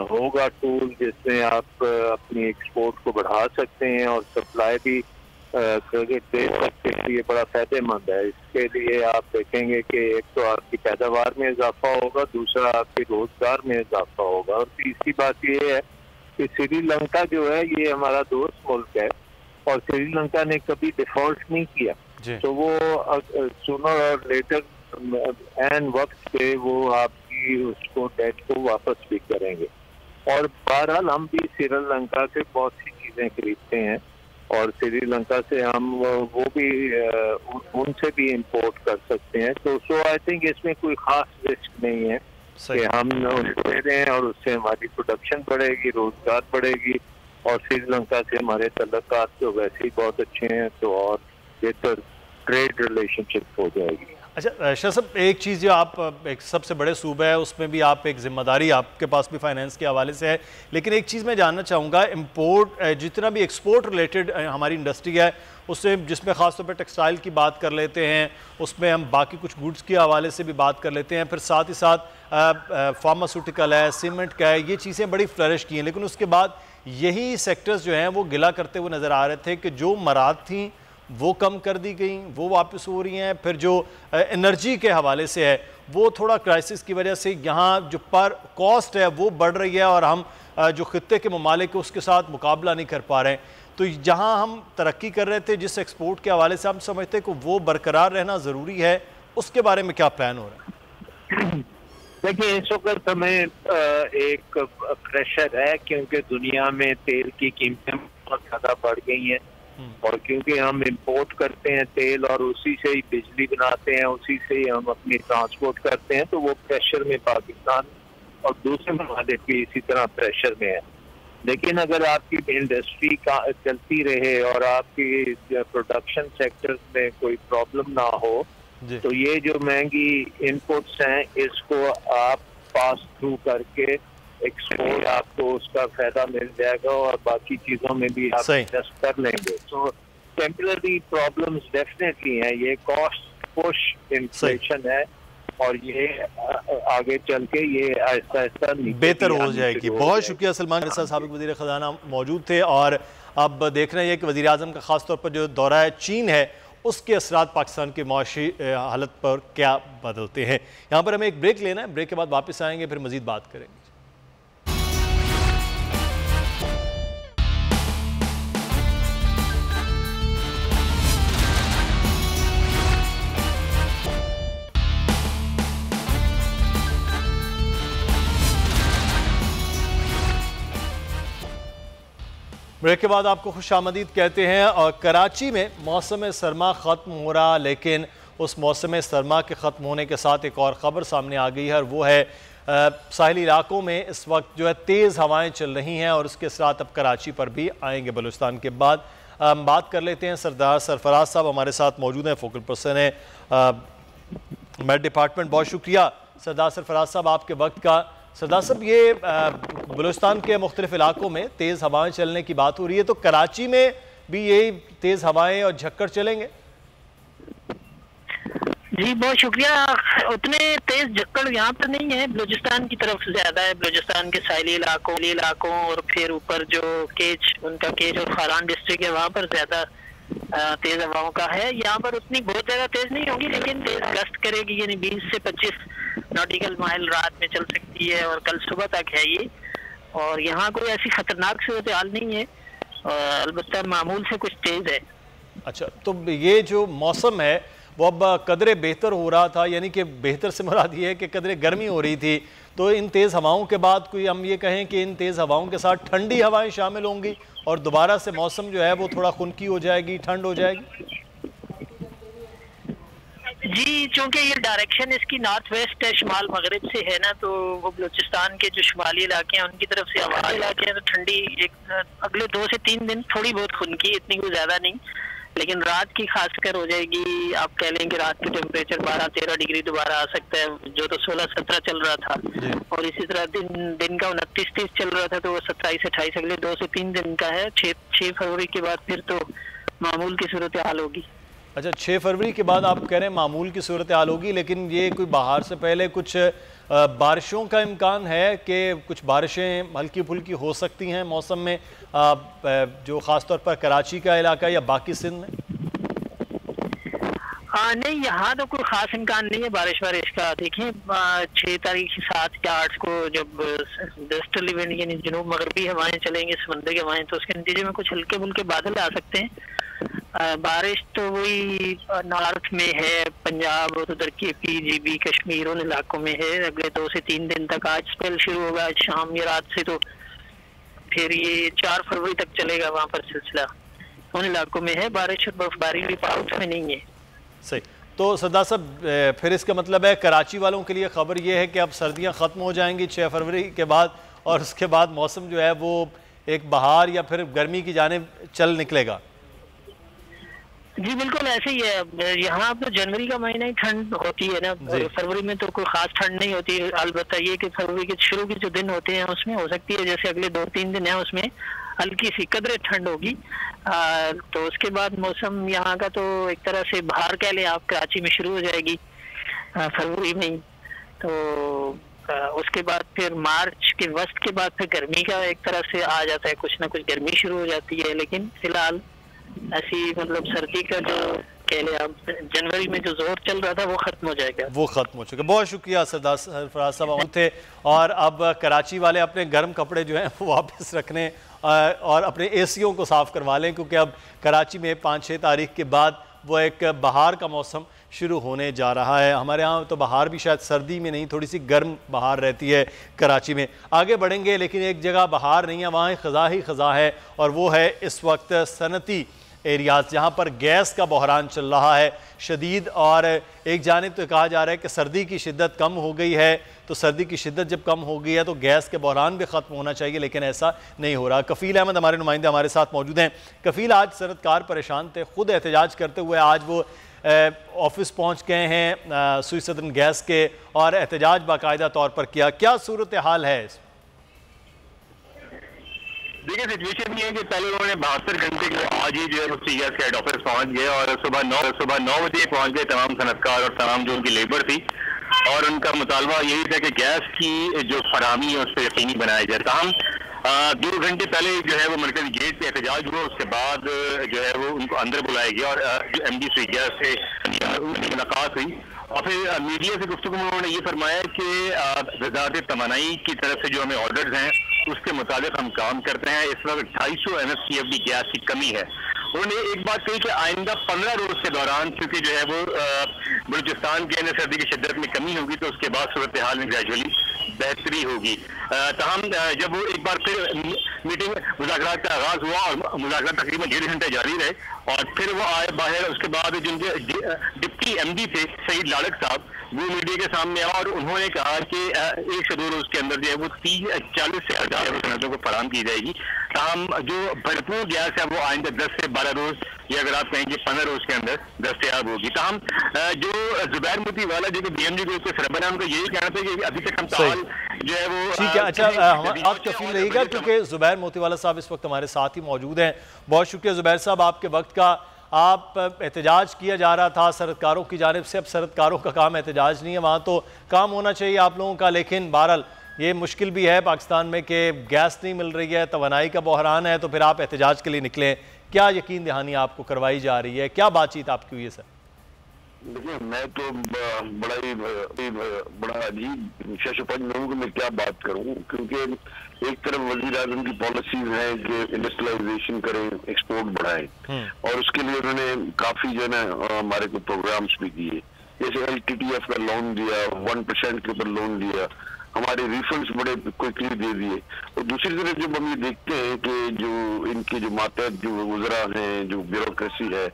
होगा टूल जिसमें आप अपनी एक्सपोर्ट को बढ़ा सकते हैं और सप्लाई भी क्रेडिट दे सकते हैं, ये बड़ा फायदेमंद है। इसके लिए आप देखेंगे कि एक तो आपकी पैदावार में इजाफा होगा, दूसरा आपके रोजगार में इजाफा होगा। और तीसरी बात ये है कि श्रीलंका जो है ये हमारा दोस्त मुल्क है और श्रीलंका ने कभी डिफॉल्ट नहीं किया। तो वो सूनर और लेटर एन वक्त पे वो आपकी उसको डेट को वापस भी करेंगे। और बहरहाल हम भी श्रीलंका से बहुत सी चीज़ें खरीदते हैं और श्रीलंका से हम वो भी उनसे भी इंपोर्ट कर सकते हैं। तो सो आई थिंक इसमें कोई खास रिस्क नहीं है कि हम उनको दे रहे हैं और उससे हमारी प्रोडक्शन बढ़ेगी, रोजगार बढ़ेगी और श्रीलंका से हमारे तल्लुकात तो वैसे ही बहुत अच्छे हैं, तो और बेहतर ट्रेड रिलेशनशिप हो जाएगी। अच्छा शाह साहब, एक चीज़ जो आप एक सबसे बड़े सूबे है उसमें भी आप एक जिम्मेदारी आपके पास भी फाइनेंस के हवाले से है, लेकिन एक चीज़ मैं जानना चाहूँगा, इंपोर्ट जितना भी एक्सपोर्ट रिलेटेड हमारी इंडस्ट्री है उससे, जिसमें ख़ासतौर पर टेक्सटाइल की बात कर लेते हैं, उसमें हम बाकी कुछ गुड्स के हवाले से भी बात कर लेते हैं, फिर साथ ही साथ फार्मास्यूटिकल है, सीमेंट का है, ये चीज़ें बड़ी फ्लरिश की हैं। लेकिन उसके बाद यही सेक्टर्स जो हैं वो गिला करते हुए नज़र आ रहे थे कि जो मराद थी वो कम कर दी गई, वो वापस हो रही हैं। फिर जो एनर्जी के हवाले से है वो थोड़ा क्राइसिस की वजह से यहाँ जो पर कॉस्ट है वो बढ़ रही है और हम जो खित्ते के ममालिक उसके साथ मुकाबला नहीं कर पा रहे हैं। तो जहाँ हम तरक्की कर रहे थे जिस एक्सपोर्ट के हवाले से हम समझते हैं कि वो बरकरार रहना ज़रूरी है, उसके बारे में क्या प्लान हो रहा है? देखिए, इस वक्त हमें एक प्रेशर है क्योंकि दुनिया में तेल की कीमतें बहुत ज़्यादा बढ़ गई हैं और क्योंकि हम इंपोर्ट करते हैं तेल और उसी से ही बिजली बनाते हैं, उसी से ही हम अपनी ट्रांसपोर्ट करते हैं, तो वो प्रेशर में पाकिस्तान और दूसरे ममालिक भी इसी तरह प्रेशर में है। लेकिन अगर आपकी इंडस्ट्री का चलती रहे और आपकी प्रोडक्शन सेक्टर्स में कोई प्रॉब्लम ना हो तो ये जो महंगी इनपुट्स हैं इसको आप पास थ्रू करके एक्सपोर्ट आपको उसका फायदा मिल जाएगा और बाकी चीजों में भी आप इन्वेस्ट कर लेंगे। तो टेम्पररी प्रॉब्लम्स डेफिनेटली हैं, ये कॉस्ट पुश इन्फ्लेशन है और ये आगे चल के ये आहिस्ता आहिस्ता बेहतर हो जाएगी। बहुत शुक्रिया सलमान रजा, साबिक वज़ीर ख़ज़ाना मौजूद थे। और अब देख रहे हैं कि वज़ीर आज़म का ख़ास तौर पर जो दौरा है चीन है उसके असरात पाकिस्तान की माशी हालत पर क्या बदलते हैं। यहाँ पर हमें एक ब्रेक लेना है, ब्रेक के बाद वापस आएंगे, फिर मज़ीद बात करेंगे। ब्रेक के बाद आपको खुशामदीद कहते हैं। और कराची में मौसम सरमा ख़त्म हो रहा, लेकिन उस मौसम सरमा के ख़त्म होने के साथ एक और ख़बर सामने आ गई है और वो है साहिली इलाकों में इस वक्त जो है तेज़ हवाएं चल रही हैं और उसके साथ अब कराची पर भी आएंगे। बलूचिस्तान के बाद हम बात कर लेते हैं, सरदार सरफराज साहब हमारे साथ मौजूद हैं, फोकल पर्सन है मेट डिपार्टमेंट। बहुत शुक्रिया सरदार सरफराज साहब आपके वक्त का। सरदार साहब, ये बलूचिस्तान के मुख्तलिफ इलाकों में तेज़ हवाएं चलने की बात हो रही है, तो कराची में भी यही तेज़ हवाएं और झक्कड़ चलेंगे? जी बहुत शुक्रिया। उतने तेज झक्कड़ यहाँ पर नहीं है, बलूचिस्तान की तरफ ज्यादा है, बलूचिस्तान के साहिली इलाकों और फिर ऊपर जो केच उनका केच और खारान डिस्ट्रिक्ट है वहाँ पर ज्यादा तेज हवाओं का है। यहाँ पर उतनी बहुत ज्यादा तेज नहीं होगी लेकिन तेज गश्त करेगी, यानी 20 से 25 नॉटिकल माइल रात में चल सकती है और कल सुबह तक है ये। और यहाँ कोई ऐसी खतरनाक सूरत हाल नहीं है, अलबत्ता मामूल से कुछ तेज है। अच्छा, तो ये जो मौसम है वो अब कदरे बेहतर हो रहा था, यानी कि बेहतर से मुराद ये है कि कदरे गर्मी हो रही थी, तो इन तेज़ हवाओं के बाद कोई हम ये कहें कि इन तेज़ हवाओं के साथ ठंडी हवाएं शामिल होंगी और दोबारा से मौसम जो है वो थोड़ा खुनकी हो जाएगी, ठंड हो जाएगी? जी, चूंकि ये डायरेक्शन इसकी नॉर्थ वेस्ट है, शुमाल मगरिब से है ना, तो वो बलूचिस्तान के जो शुमाली इलाके हैं उनकी तरफ से हवा इलाके हैं, तो ठंडी एक अगले 2 से 3 दिन थोड़ी बहुत खुनकी, इतनी कोई ज्यादा नहीं, लेकिन रात की खासकर हो जाएगी। आप कह लें कि रात की टेम्परेचर 12-13 डिग्री दोबारा आ सकता है, जो तो 16-17 चल रहा था, और इसी तरह दिन का 29-30 चल रहा था, तो वो 27-28 अगले 2 से 3 दिन का है। 6 फरवरी के बाद फिर तो मामूल की सूरत हाल होगी। अच्छा, 6 फरवरी के बाद आप कह रहे हैं मामूल की सूरत हाल होगी, लेकिन ये कोई बाहर से पहले कुछ बारिशों का इम्कान है कि कुछ बारिशें हल्की फुल्की हो सकती हैं मौसम में, जो ख़ास तौर पर कराची का इलाका या बाकी सिंध में? नहीं, यहाँ तो कोई ख़ास इम्कान नहीं है बारिश का। देखें 6 तारीख 7 या 8 को जब वेस्टर्ली विंड यानी जनूब मगरबी हवाएं चलेंगी, समंदर की हवाएं, तो उसके नतीजे में कुछ हल्के फुल्के बादल आ सकते हैं। बारिश तो वही नॉर्थ में है, पंजाब और उधर KP GB कश्मीर उन इलाकों में है अगले 2 से 3 दिन तक। आज स्पेल शुरू होगा आज शाम या रात से, तो फिर ये 4 फरवरी तक चलेगा वहाँ पर सिलसिला। उन इलाकों में है बारिश और बर्फबारी भी साउथ में नहीं है। सही। तो सरदार साहब, फिर इसका मतलब है कराची वालों के लिए खबर ये है कि अब सर्दियाँ ख़त्म हो जाएंगी 6 फरवरी के बाद, और उसके बाद मौसम जो है वो एक बहार या फिर गर्मी की जानिब चल निकलेगा? जी बिल्कुल ऐसे ही है। यहाँ पर जनवरी का महीना ही ठंड होती है ना, फरवरी में तो कोई खास ठंड नहीं होती। अलबत्ता ये कि फरवरी के शुरू के जो दिन होते हैं उसमें हो सकती है, जैसे अगले 2-3 दिन है उसमें हल्की सी कदरे ठंड होगी। तो उसके बाद मौसम यहाँ का तो एक तरह से बाहर कह लें आप, कराची में शुरू हो जाएगी फरवरी में ही। तो उसके बाद फिर मार्च के वस्त के बाद फिर गर्मी का एक तरह से आ जाता है, कुछ ना कुछ गर्मी शुरू हो जाती है। लेकिन फिलहाल ऐसी मतलब सर्दी का जो कह लें आप, जनवरी में जो जोर चल रहा था वो खत्म हो जाएगा, वो खत्म हो चुका। बहुत शुक्रिया सरफराज साहब थे। और अब कराची वाले अपने गर्म कपड़े जो हैं वो वापस रखने और अपने एसीओं को साफ़ करवा लें, क्योंकि अब कराची में 5-6 तारीख के बाद वो एक बहार का मौसम शुरू होने जा रहा है। हमारे यहाँ तो बहार भी शायद सर्दी में नहीं, थोड़ी सी गर्म बहार रहती है कराची में। आगे बढ़ेंगे, लेकिन एक जगह बहार नहीं है, वहाँ ख़ज़ा ही ख़ज़ा है, और वो है इस वक्त सनती एरियाज़, जहाँ पर गैस का बहरान चल रहा है शदीद। और एक जानिब तो कहा जा रहा है कि सर्दी की शिद्दत कम हो गई है, तो सर्दी की शिद्दत जब कम हो गई है तो गैस के बहरान भी ख़त्म होना चाहिए, लेकिन ऐसा नहीं हो रहा। कफ़ील अहमद हमारे नुमाइंदे हमारे साथ मौजूद हैं। कफ़ील, आज सनतकार परेशान थे, ख़ुद एहतजाज करते हुए आज वो ऑफिस पहुँच गए हैं सुई सदन गैस के, और एहतजाज बाकायदा तौर पर किया। क्या सूरत हाल है? देखिए, सिचुएशन ये है कि पहले उन्होंने 72 घंटे के आज ही जो है मुफ्ती गैस के हेड ऑफिस पहुंच गए, और सुबह 9 बजे पहुंच गए तमाम सनतकार और तमाम जो उनकी लेबर थी, और उनका मुतालबा यही था कि गैस की जो फराहमी है उस पर यकीनी बनाया जाए। हम 2 घंटे पहले जो है वो मरकजी गेट पे एहतजाज हुआ, उसके बाद जो है वो उनको अंदर बुलाया गया और जो MD सुई गैस से मुलाकात हुई, और फिर मीडिया से गुफ्तगू में उन्होंने ये फरमाया कि वज़ारत तवानाई की तरफ से जो हमें ऑर्डर्स हैं उसके मुताबिक हम काम करते हैं। इस वक्त 250 MSCFD गैस की कमी है। उन्होंने एक बात कही कि आइंदा 15 रोज के दौरान, क्योंकि जो है वो बलूचिस्तान के अंदर सर्दी की शिद्दत में कमी होगी, तो उसके बाद सूरत हाल में ग्रेजुअली बेहतरी होगी। तमाम जब वो एक बार फिर मीटिंग मुज़ाकरात का आगाज हुआ और मुज़ाकरात तकरीबन 1.5 घंटे जारी रहे, और फिर वो आए बाहर। उसके बाद जिनके डिप्टी MD थे सईद लाड़क साहब, वो मीडिया के सामने आए और उन्होंने कहा कि 1 से 2 रोज के अंदर जो है वो 40 से 1000 सनतों को फराहम की जाएगी। ताहम जो भरपूर गैस है वो आइंदा 10 से 12 रोज, या अगर आप कहेंगे 15 रोज के अंदर दस्तयाब होगी। ताहम जो जुबैर मोती वाला जो BMG ग्रुप के सरबराह, उनका यही कहना था कि अभी तक हम ताल जो है वो ठीक है। अच्छा, आप कफील रहिएगा, क्योंकि जुबैर मोतीवाला साहब इस वक्त हमारे साथ ही मौजूद हैं। बहुत शुक्रिया जुबैर साहब आपके वक्त का। आप एहतजाज किया जा रहा था सरकारों की जानिब से, अब सरकारों का काम एहतजाज नहीं है, वहाँ तो काम होना चाहिए आप लोगों का, लेकिन बहरहाल ये मुश्किल भी है पाकिस्तान में कि गैस नहीं मिल रही है, तवानाई का बहरान है, तो फिर आप एहतजाज के लिए निकलें। क्या यकीन दहानी आपको करवाई जा रही है, क्या बातचीत आपकी हुई है सर? देखिए, मैं तो बड़ा अजीब शशपंज में हूँ कि मैं क्या बात करूँ, क्योंकि एक तरफ वज़ीर आज़म की पॉलिसीज है कि इंडस्ट्रियलाइजेशन करें, एक्सपोर्ट बढ़ाएं, और उसके लिए उन्होंने काफी जो है ना हमारे को प्रोग्राम्स भी दिए, जैसे LTTF का लोन दिया, 1% के ऊपर लोन दिया, हमारे रिफंड्स बड़े क्विकली दे दिए। और दूसरी तरफ जब हम ये देखते हैं कि जो इनके जो मातहत जो वज़रा हैं, जो ब्यूरोक्रेसी है,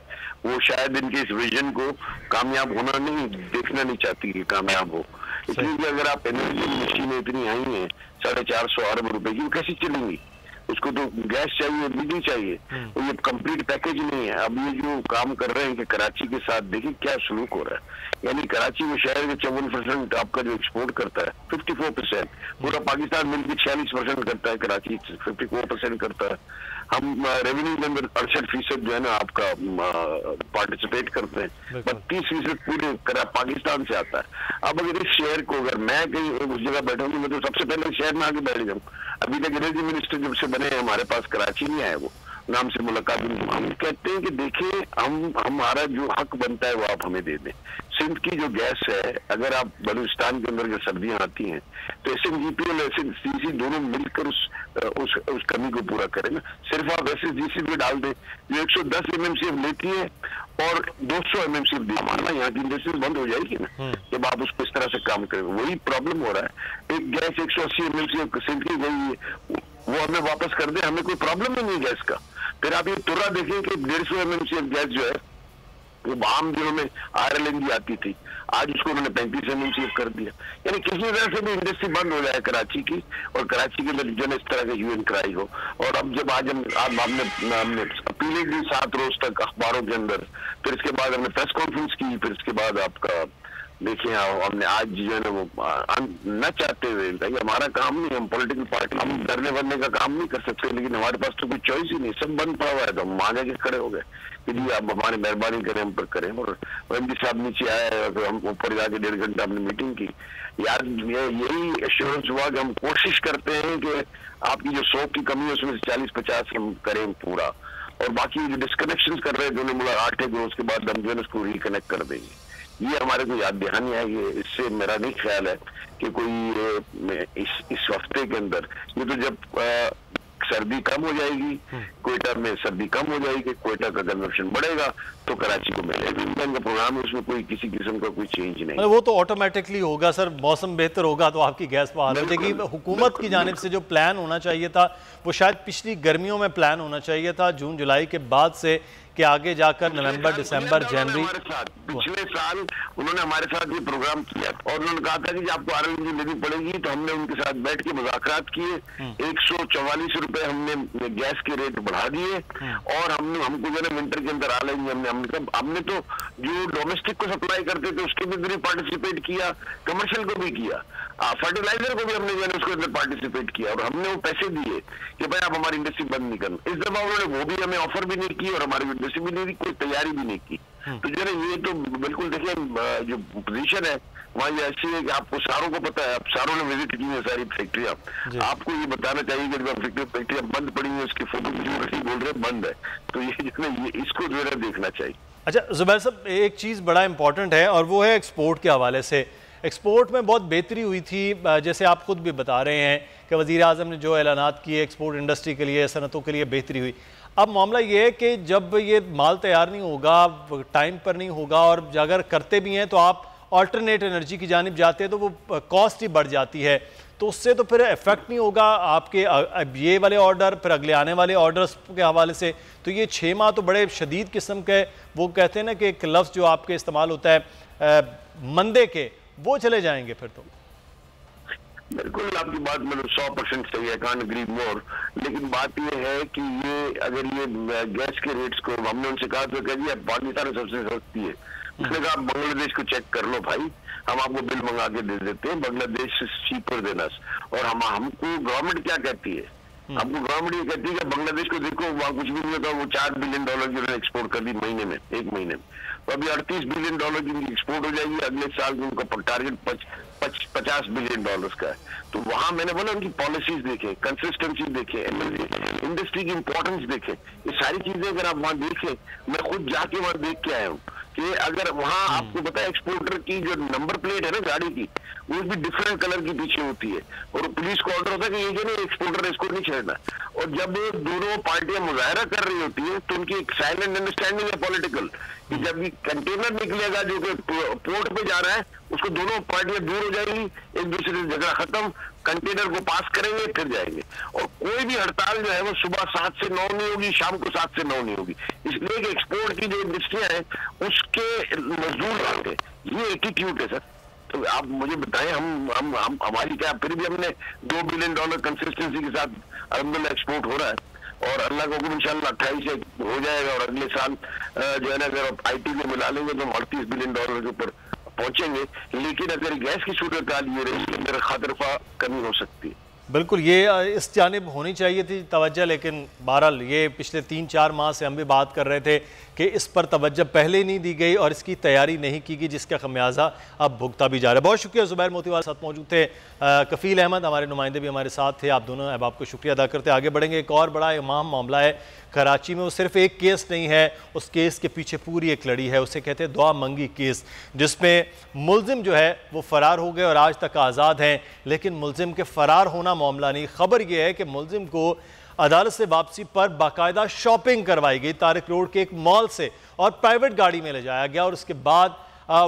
वो शायद इनके इस विजन को कामयाब होना नहीं, देखना नहीं चाहती कि कामयाब हो। इसलिए कि अगर आप एनर्जी मशीनें इतनी आई हैं 450 अरब रुपए की, वो कैसी चलेंगी? उसको तो गैस चाहिए, बिजली चाहिए, तो ये कंप्लीट पैकेज नहीं है। अब ये जो काम कर रहे हैं कि कराची के साथ देखिए क्या सलूक हो रहा है, यानी कराची में शहर के 54% आपका जो एक्सपोर्ट करता है, 54%, पूरा पाकिस्तान मिलकर 46% करता है, कराची 54% करता है। हम रेवेन्यू के अंदर 68% जो है ना आपका पार्टिसिपेट करते हैं, 32% पूरे पाकिस्तान से आता है। अब अगर इस शहर को, अगर मैं कहीं उस जगह बैठा हूँ, मैं तो सबसे पहले शहर में आके बैठ जाऊँ। अभी तक एनर्जी मिनिस्टर जब से बने हैं हमारे पास कराची नहीं आए, वो नाम से मुलाकात। हम कहते हैं कि देखिए, हमारा जो हक बनता है वो आप हमें दे दें। सिंध की जो गैस है, अगर आप बलूचिस्तान के अंदर जो सर्दियां आती हैं, तो SNGPL और SNCC दोनों मिलकर उस कमी को पूरा करें ना। सिर्फ आप SSGC पे डाल दें जो 110 MMCF लेती है और 200 MMCF दी, मानना यहाँ की इंडस्ट्री बंद हो जाएगी ना जब आप उसको इस तरह से काम करेंगे। वही प्रॉब्लम हो रहा है। एक गैस 180 MMCF सिंध की गई है, वो हमें वापस कर दे, हमें कोई प्रॉब्लम ही नहीं गैस का। फिर आप ये तुर्रा देखें कि 150 MMCF गैस जो है वो आम दिनों में RLNG आती थी, आज उसको उन्होंने 35 MMCF कर दिया। यानी किसी तरह से भी इंडस्ट्री बंद हो जाए कराची की, और कराची के अंदर जो इस तरह का ह्यू एंड क्राई हो। और अब जब आज हमने अपीलें की 7 रोज तक अखबारों के अंदर, फिर इसके बाद हमने प्रेस कॉन्फ्रेंस की, फिर इसके बाद आपका देखिए हमने आज जो है ना वो न चाहते हुए, हमारा काम नहीं, हम पॉलिटिकल पार्टी, हम डरने वरने का काम नहीं कर सकते, लेकिन हमारे पास तो कोई चॉइस ही नहीं, सब बंद पड़ा हुआ है, तो हम आगे के खड़े हो गए। यदि आप हमारी मेहरबानी करें हम पर करें। और एमडी साहब नीचे आए और हम ऊपर जाके 1.5 घंटा हमने मीटिंग की। यार यही एश्योरेंस हुआ कि हम कोशिश करते हैं कि आपकी जो 100 की कमी है उसमें से 40-50 हम करें पूरा, और बाकी जो डिस्कनेक्शन कर रहे हैं जो मुझे 8 है उसके बाद हम जो है उसको रिकनेक्ट कर देंगे। ये हमारे को याद दहानी है। ये इससे मेरा नहीं ख्याल है कि कोई इस हफ्ते के अंदर, ये तो जब सर्दी कम हो जाएगी, क्वेटा में सर्दी कम हो जाएगी, क्वेटा का कंजम्पशन बढ़ेगा तो कराची को मिलेगा। इनका प्रोग्राम है, उसमें कोई किसी किस्म का कोई चेंज नहीं। वो तो ऑटोमेटिकली होगा सर, मौसम बेहतर होगा तो आपकी गैस बहाल हो जाएगी। हुकूमत की जानिब से जो प्लान होना चाहिए था वो शायद पिछली गर्मियों में प्लान होना चाहिए था, जून जुलाई के बाद से, कि आगे जाकर नवंबर दिसंबर जनवरी। पिछले साल उन्होंने हमारे साथ ये प्रोग्राम किया और उन्होंने कहा था कि आपको RLNG लेनी पड़ेगी, तो हमने उनके साथ बैठ के मुज़ाकरात किए। 144 रुपए हमने गैस के रेट बढ़ा दिए और हमको जो है विंटर के अंदर RLNG हमने तो जो डोमेस्टिक को सप्लाई करते थे उसके भी पार्टिसिपेट किया, कमर्शियल को भी किया, फर्टिलाइजर को भी हमने जो है उसके अंदर पार्टिसिपेट किया और हमने वो पैसे दिए कि भाई आप हमारी इंडस्ट्री बंद नहीं करना। इस दफा उन्होंने वो भी हमें ऑफर भी नहीं की और हमारी इंडस्ट्री भी नहीं दी, कोई तैयारी भी नहीं की। तो जो है ये तो बिल्कुल देखिए जो पोजीशन है वहाँ ये ऐसी है कि आपको सारों को पता है, आप सारों ने विजिट की है सारी फैक्ट्रियाँ, आपको ये बताना चाहिए कि फैक्ट्रियाँ बंद पड़ी है, उसकी फोटो बोल रहे बंद है, तो ये जो है ये इसको जो है देखना चाहिए। अच्छा जुबैर साहब, एक चीज़ बड़ा इंपॉर्टेंट है और वो है एक्सपोर्ट के हवाले से। एक्सपोर्ट में बहुत बेहतरी हुई थी, जैसे आप खुद भी बता रहे हैं कि वज़ीर आज़म ने जो ऐलानात किए एक्सपोर्ट इंडस्ट्री के लिए, सनतों के लिए बेहतरी हुई। अब मामला ये है कि जब ये माल तैयार नहीं होगा, टाइम पर नहीं होगा, और अगर करते भी हैं तो आप ऑल्टरनेट एनर्जी की जानिब जाते हैं तो वो कॉस्ट ही बढ़ जाती है, तो उससे तो फिर इफेक्ट नहीं होगा आपके ये वाले ऑर्डर, फिर अगले आने वाले ऑर्डर्स के हवाले से। तो ये 6 माह तो बड़े शदीद किस्म के, वो कहते हैं ना कि एक लफ्ज़ जो आपके इस्तेमाल होता है मंदे के, वो चले जाएंगे फिर तो। बिल्कुल आपकी बात मतलब 100% सही है, कान एग्री मोर। लेकिन बात ये है कि ये अगर ये गैस के रेट्स को हमने उनसे कहा तो कह दिया पाकिस्तान सबसे सस्ती है, उसने कहा बांग्लादेश को चेक कर लो भाई, हम आपको बिल मंगा के दे देते हैं, बांग्लादेश चीपर देना। और हमको गवर्नमेंट क्या कहती है, हमको गवर्नमेंट ये कहती है कि बांग्लादेश को देखो वहाँ कुछ भी नहीं होता, वो $4 बिलियन की एक्सपोर्ट कर दी महीने में, 1 महीने में, तो अभी $38 बिलियन की एक्सपोर्ट हो जाएगी। अगले साल उनका टारगेट $50 बिलियन का है। तो वहां मैंने बोला उनकी पॉलिसीज देखें, कंसिस्टेंसी देखें, इंडस्ट्री की इंपॉर्टेंस देखें, ये सारी चीजें अगर आप वहां देखें, मैं खुद जाके वहां देख के आया हूँ कि अगर वहां आपको पता है एक्सपोर्टर की जो नंबर प्लेट है ना गाड़ी की, वो भी डिफरेंट कलर की पीछे होती है और पुलिस को ऑर्डर होता है कि ये जो ना एक्सपोर्टर इसको नहीं छेड़ना। और जब दोनों पार्टियां मुजाहरा कर रही होती है तो उनकी एक साइलेंट अंडरस्टैंडिंग है पॉलिटिकल कि जब ये कंटेनर निकलेगा जो कि पोर्ट पे जा रहा है, उसको दोनों पार्टियां दूर हो जाएंगी, एक दूसरे से झगड़ा खत्म, कंटेनर को पास करेंगे फिर जाएंगे। और कोई भी हड़ताल जो है वो सुबह 7 से 9 नहीं होगी, शाम को 7 से 9 नहीं होगी, इसलिए कि एक्सपोर्ट की जो इंडस्ट्रियां हैं उसके मजदूर आते हैं। ये एटीट्यूड है सर। तो आप मुझे बताएं हम हमारी क्या, फिर भी हमने $2 बिलियन कंसिस्टेंसी के साथ अल्हम्दुलिल्लाह एक्सपोर्ट हो रहा है और अल्लाह को हुक्म इंशाल्लाह 28 से हो जाएगा और अगले साल जो है ना अगर IT को मिला लेंगे तो हम $38 बिलियन के ऊपर पहुंचेंगे। लेकिन अगर गैस की सूरत हाल ये रही, अंदर खातरफा कमी हो सकती है। बिल्कुल, ये इस जानिब होनी चाहिए थी तवज्जो, लेकिन बहरहाल ये पिछले 3-4 माह से हम भी बात कर रहे थे कि इस पर तवज्जो पहले नहीं दी गई और इसकी तैयारी नहीं की गई, जिसका खमियाजा अब भुगता भी जा रहा है। बहुत शुक्रिया, ज़ुबैर मोतीवाल साथ मौजूद थे, कफ़ील अहमद हमारे नुमाइंदे भी हमारे साथ थे। आप दोनों अहबाब को शुक्रिया अदा करते आगे बढ़ेंगे। एक और बड़ा अहम मामला है कराची में, वो सिर्फ एक केस नहीं है, उस केस के पीछे पूरी एक लड़ी है, उसे कहते हैं दुआ मंगी केस, जिसमें मुलजिम जो है वो फ़रार हो गए और आज तक आज़ाद हैं। लेकिन मुलजिम के फ़रार होना मामला नहीं, ख़बर यह है कि मुलजिम को अदालत से वापसी पर बाकायदा शॉपिंग करवाई गई तारिक रोड के एक मॉल से और प्राइवेट गाड़ी में ले जाया गया और उसके बाद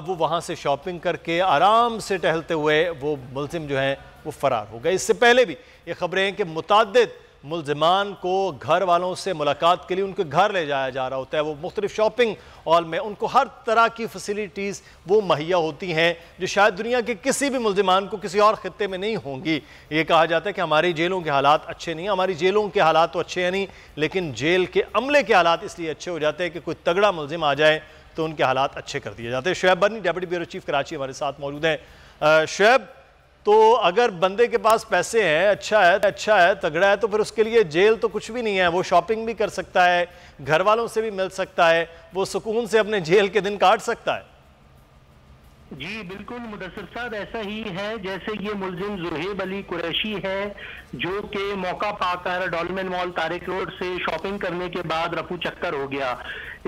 वो वहाँ से शॉपिंग करके आराम से टहलते हुए वो मुलजिम जो हैं वो फ़रार हो गए। इससे पहले भी ये ख़बरें हैं कि मुतअद्दिद मुलजिमान को घर वालों से मुलाकात के लिए उनके घर ले जाया जा रहा होता है, वो मुख्तलिफ शॉपिंग हॉल में उनको हर तरह की फैसिलिटीज़ वो मुहैया होती हैं जो शायद दुनिया के किसी भी मुलजिमान को किसी और खित्ते में नहीं होंगी। ये कहा जाता है कि हमारी जेलों के हालात अच्छे नहीं, हमारी जेलों के हालात तो अच्छे हैं नहीं, लेकिन जेल के अमले के हालात इसलिए अच्छे हो जाते हैं कि कोई तगड़ा मुलजिम आ जाए तो उनके हालात अच्छे कर दिए जाते हैं। शुएब बनी, डेप्यूटी ब्यूरो चीफ कराची हमारे साथ मौजूद हैं। शुएब, तो अगर बंदे के पास पैसे हैं, अच्छा है, तगड़ा है, तो फिर उसके लिए जेल तो कुछ भी नहीं है। वो शॉपिंग भी कर सकता है, घर वालों से भी मिल सकता है, वो सुकून से अपने जेल के दिन काट सकता है। जी बिल्कुल मुदस्सिर साहब, ऐसा ही है जैसे ये मुलजिम जुहेब अली कुरैशी है जो कि मौका पाकर डॉलमेन मॉल तारिक रोड से शॉपिंग करने के बाद रफू चक्कर हो गया।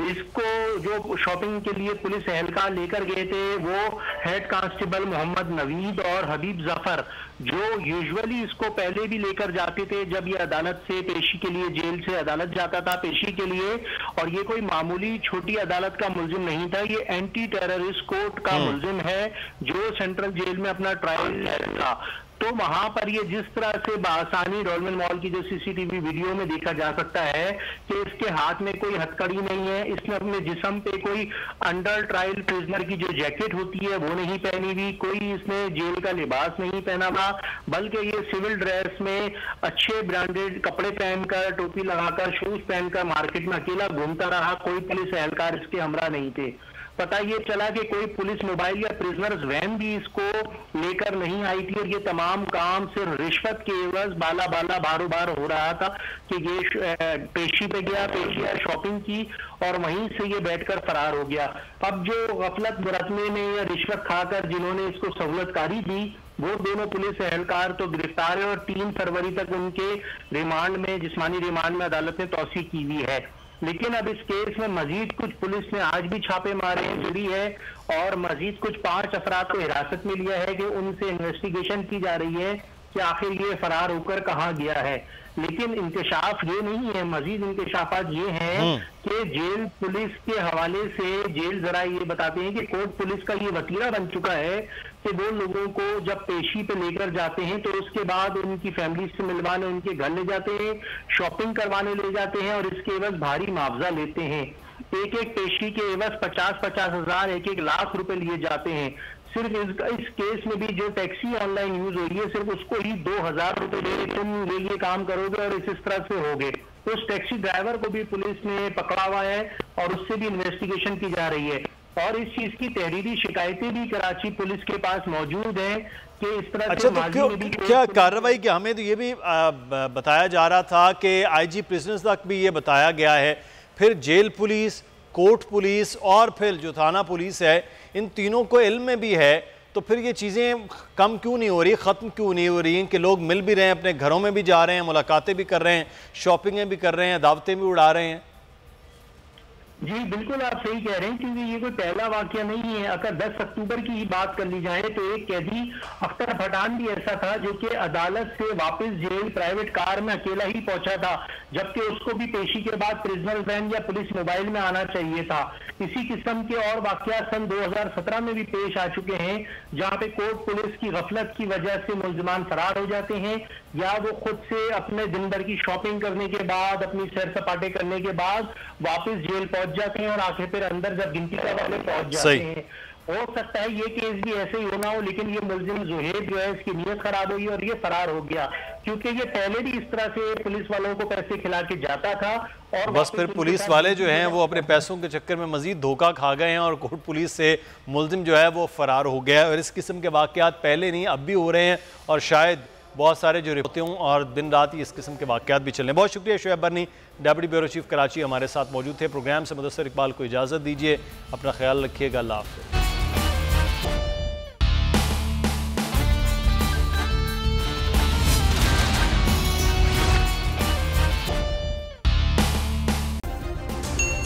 इसको जो शॉपिंग के लिए पुलिस एहलकार लेकर गए थे वो हेड कांस्टेबल मोहम्मद नवीद और हबीब जफर, जो यूजुअली इसको पहले भी लेकर जाते थे जब ये अदालत से पेशी के लिए, जेल से अदालत जाता था पेशी के लिए। और ये कोई मामूली छोटी अदालत का मुलजिम नहीं था, ये एंटी टेररिस्ट कोर्ट का मुलजिम है जो सेंट्रल जेल में अपना ट्रायल था। तो वहां पर ये जिस तरह से बासानी डॉलमेन मॉल की जो सीसीटीवी वीडियो में देखा जा सकता है कि इसके हाथ में कोई हथकड़ी नहीं है, इसने अपने जिस्म पे कोई अंडर ट्रायल प्रिजनर की जो जैकेट होती है वो नहीं पहनी हुई, कोई इसने जेल का लिबास नहीं पहना हुआ, बल्कि ये सिविल ड्रेस में अच्छे ब्रांडेड कपड़े पहनकर, टोपी लगाकर, शूज पहनकर मार्केट में अकेला घूमता रहा। कोई पुलिस एहलकार इसके हमरा नहीं थे। पता ये चला कि कोई पुलिस मोबाइल या प्रिजनर्स वैन भी इसको लेकर नहीं आई थी और ये तमाम काम सिर्फ रिश्वत के एवज बाला बारो बार हो रहा था कि ये पेशी पे गया, शॉपिंग की और वहीं से ये बैठकर फरार हो गया। अब जो गफलत बरतने में या रिश्वत खाकर जिन्होंने इसको सहूलतकारी दी वो दोनों पुलिस एहलकार तो गिरफ्तार है और 3 फरवरी तक उनके रिमांड में, जिस्मानी रिमांड में अदालत ने तौसीह की हुई है। लेकिन अब इस केस में मजीद कुछ पुलिस ने आज भी छापे मारे हैं, जुड़ी है और मजीद कुछ 5 अफराद को हिरासत में लिया है कि उनसे इन्वेस्टिगेशन की जा रही है कि आखिर ये फरार होकर कहाँ गया है। लेकिन इंकशाफ ये नहीं है, मजीद इंकशाफात ये हैं कि जेल पुलिस के हवाले से जेल जरा ये बताते हैं कि कोर्ट पुलिस का ये वतीरा बन चुका है कि वो लोगों को जब पेशी पे लेकर जाते हैं तो उसके बाद उनकी फैमिली से मिलवाने उनके घर ले जाते हैं, शॉपिंग करवाने ले जाते हैं और इसके एवज भारी मुआवजा लेते हैं। एक पेशी के एवज 50-50 हजार, 1-1 लाख रुपए लिए जाते हैं। सिर्फ इस केस में भी जो टैक्सी ऑनलाइन यूज हो रही है सिर्फ उसको ही 2000 रुपए दे, तुम ये काम करोगे और इस तरह से होगे। उस टैक्सी ड्राइवर को भी पुलिस ने पकड़ा हुआ है और उससे भी इन्वेस्टिगेशन की जा रही है और इस चीज की तहरीरी शिकायतें भी कराची पुलिस के पास मौजूद हैं कि इस तरह अच्छा, तो क्या कार्रवाई की? हमें तो ये भी बताया जा रहा था कि आईजी प्रिजनर्स तक भी ये बताया गया है, फिर जेल पुलिस, कोर्ट पुलिस और फिर जो थाना पुलिस है, इन तीनों को इल्म में भी है, तो फिर ये चीज़ें कम क्यों नहीं हो रही, ख़त्म क्यों नहीं हो रही कि लोग मिल भी रहे हैं, अपने घरों में भी जा रहे हैं, मुलाकातें भी कर रहे हैं, शॉपिंगें भी कर रहे हैं, दावतें भी उड़ा रहे हैं? जी बिल्कुल आप सही कह रहे हैं क्योंकि ये कोई पहला वाकया नहीं है। अगर 10 अक्टूबर की ही बात कर ली जाए तो एक कैदी अख्तर पठान भी ऐसा था जो कि अदालत से वापस जेल प्राइवेट कार में अकेला ही पहुंचा था, जबकि उसको भी पेशी के बाद प्रिजनर वैन या पुलिस मोबाइल में आना चाहिए था। इसी किस्म के और वाकयात सन 2017 में भी पेश आ चुके हैं जहां पे कोर्ट पुलिस की गफलत की वजह से मुलजिमान फरार हो जाते हैं या वो खुद से अपने दिन भर की शॉपिंग करने के बाद, अपनी सैर सपाटे करने के बाद वापस जेल पहुंच जाते हैं और आखिर फिर अंदर जब गिनती का वाले पहुंच जाते हैं। हो सकता है ये केस भी ऐसे ही होना हो, लेकिन ये मुलजिम जुहेब जो है इसकी नीयत खराब हुई और ये फरार हो गया क्योंकि ये पहले भी इस तरह से पुलिस वालों को पैसे खिला के जाता था और बस फिर पुलिस वाले जो हैं वो अपने पैसों के चक्कर में मजीद धोखा खा गए हैं और कोर्ट पुलिस से मुलजिम जो है वो फरार हो गया है। और इस किस्म के वाकयात पहले नहीं अब भी हो रहे हैं और शायद बहुत सारे जो रिपोर्ट हों और दिन रात ही इस किस्म के वाकयात भी चल रहे हैं। बहुत शुक्रिया शोएब बरनी, डेप्यूटी ब्यूरो चीफ कराची हमारे साथ मौजूद थे। प्रोग्राम से मुदस्सर इकबाल को इजाज़त दीजिए, अपना ख्याल रखिएगा, अल्लाह हाफ़िज़।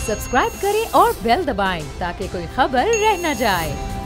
सब्सक्राइब करें और बेल दबाएं ताकि कोई खबर रह न जाए।